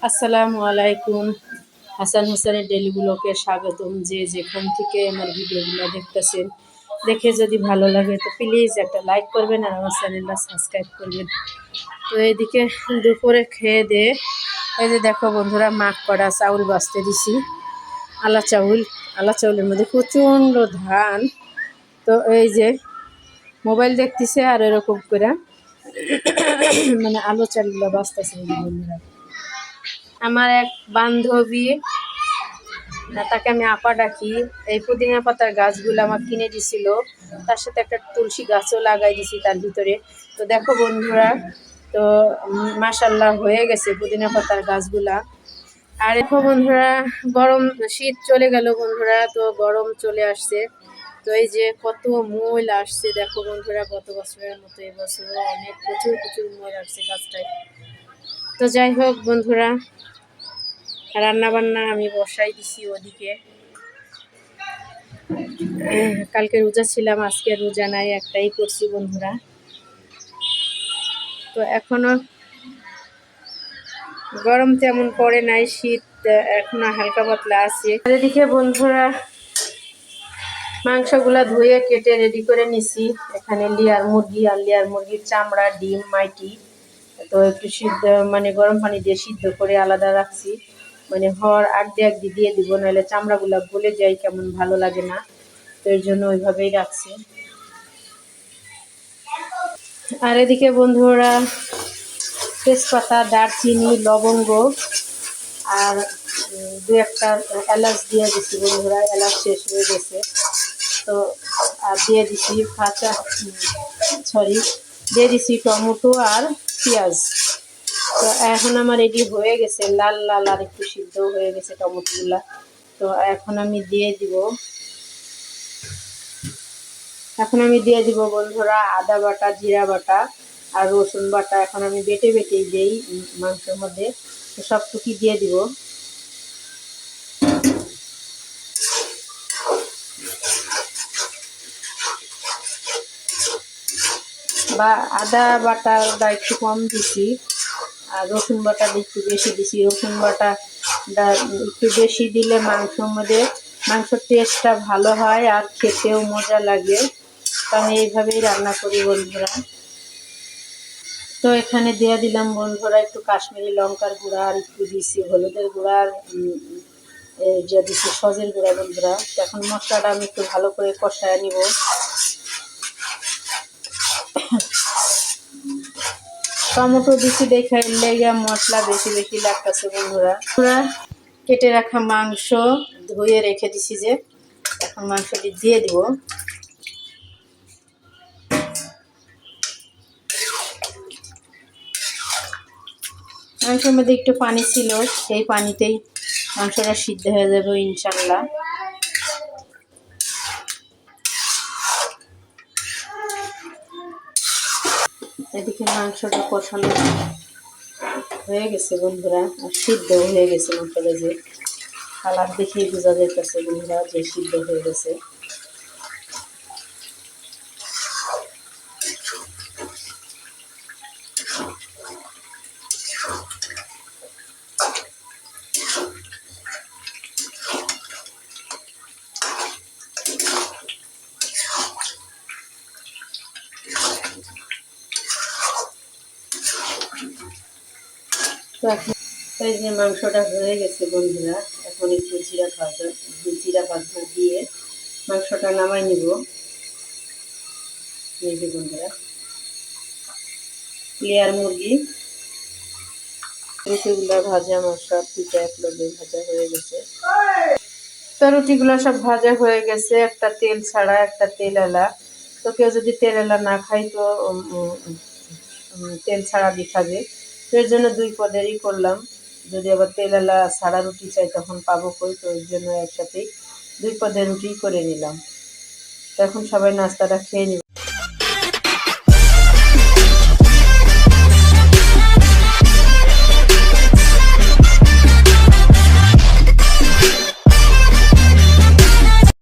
আসসালামু আলাইকুম। হাসান হোসেনের ডেইলি ব্লগে স্বাগতম। যে যেখান থেকে আমার ভিডিওগুলো দেখতেছেন, দেখে যদি ভালো লাগে তো প্লিজ একটা লাইক করবেন আর আমার চ্যানেলটা সাবস্ক্রাইব করবেন। তো এইদিকে দুপুরে খেয়ে দিয়ে এই যে দেখো বন্ধুরা, মাখ করা চাউল বাছতে দিছি। আলা চাউলের মধ্যে প্রচণ্ড ধান। তো এই যে মোবাইল দেখতেছে আর এরকম করে মানে আলো চালগুলো বাঁচতেছে বন্ধুরা। আমার এক বান্ধবী, তাকে আমি আপা ডাকি, এই পুদিনা পাতার গাছগুলো আমার কিনে দিছিল। তার সাথে একটা তুলসী গাছও লাগাই দিছি তার ভিতরে। তো দেখো বন্ধুরা, তো মাশাল্লাহ হয়ে গেছে পুদিনা পাতার গাছগুলা। আর দেখো বন্ধুরা, শীত চলে গেল বন্ধুরা, তো গরম চলে আসছে। তো এই যে কত মূল আসছে দেখো বন্ধুরা, গত বছরের মতো এবছর অনেক প্রচুর প্রচুর মূল আসছে গাছটায়। তো যাই হোক বন্ধুরা, রান্না বান্না আমি বসাই দিছি ওদিকে। কালকে রোজা ছিলাম, আজকে রোজা নাই, একটাই করছি বন্ধুরা। তো এখনো গরম তেমন পড়ে নাই, শীত এখনো হালকা পাতলা আছে। এদিকে বন্ধুরা মাংসগুলা ধুয়ে কেটে রেডি করে নিছি। এখানে লেয়ার মুরগি আর লেয়ার মুরগির চামড়া, ডিম, মাইটি। তো একটু সিদ্ধ মানে গরম পানি দিয়ে সিদ্ধ করে আলাদা রাখছি। মানে হওয়ার আগ দিয়ে দিব, নাহলে চামড়াগুলা গলে যায়, কেমন ভালো লাগে না। তো এর জন্য ওইভাবেই রাখছি। আর এদিকে বন্ধুরা তেজপাতা, দারচিনি, লবঙ্গ আর দু একটা এলাচ দিয়ে দিছি বন্ধুরা। এলাচ শেষ হয়ে গেছে, তো আর দিয়ে দিছি দিয়ে দিছি টমেটো আর পেঁয়াজ। তো এখন আমার রেডি হয়ে গেছে, লাল লাল আর একটু সিদ্ধ হয়ে গেছে টমেটোগুলা। তো এখন আমি দিয়ে দিব বন্ধুরা আদা বাটা, জিরা বাটা আর রসুন বাটা। এখন আমি বেটেই দেই মাংসের মধ্যে। তো সবটুকি দিয়ে দিব। বা আদা বাটাটা একটু কম দিছি আর রসুন বাটাটা একটু বেশি দিছি। রসুন বাটাটা একটু বেশি দিলে মাংসর টেস্টটা ভালো হয় আর খেতেও মজা লাগে। তো আমি এইভাবেই রান্না করি বন্ধুরা। তো এখানে দিয়ে দিলাম বন্ধুরা একটু কাশ্মীরি লঙ্কার গুঁড়া আর একটু দিছি হলুদের গুঁড়া আর যে দিচ্ছি সজের গুঁড়া বন্ধুরা। এখন মশলাটা আমি একটু ভালো করে কষায় নিব। টমেটো দিচ্ছি দেখে লেগে মশলা বেশি বেশি লাগতেছে বন্ধুরা। কেটে রাখা মাংস ধুয়ে রেখে দিছি, যে এখন মাংসটি দিয়ে দিব। মাংসের মধ্যে একটু পানি ছিল, সেই পানিতেই মাংসটা সিদ্ধ হয়ে যাবে ইনশাল্লাহ। এদিকে মাংসটা কষানো হয়ে গেছে বন্ধুরা, আর সিদ্ধ হয়ে গেছে মাংসটা। যে কালার দেখেই বোঝা যাইতেছে বন্ধুরা যে সিদ্ধ হয়ে গেছে। তো এখন এই যে মাংসটা হয়ে গেছে বন্ধুরা, এখন একটু জিরা ভাজা দিয়ে মাংসটা নামাই নিব। এই যে বন্ধুরা লেয়ার মুরগি, রুটিগুলো ভাজা আমার সব দুটো এক লগে ভাজা হয়ে গেছে। তো রুটিগুলো সব ভাজা হয়ে গেছে, একটা তেল ছাড়া একটা তেল এলা। তো কেউ যদি তেল এলা না খাই তো তেল ছাড়া দিয়ে খাবে। তো এর জন্য দুই পদেরই করলাম। যদি আবার তেল এলা ছাড়া রুটি চাই তখন পাবো কই, তো এর জন্য একসাথেই দুই পদের রুটি করে নিলাম। তো এখন সবাই নাস্তাটা খেয়ে নিব।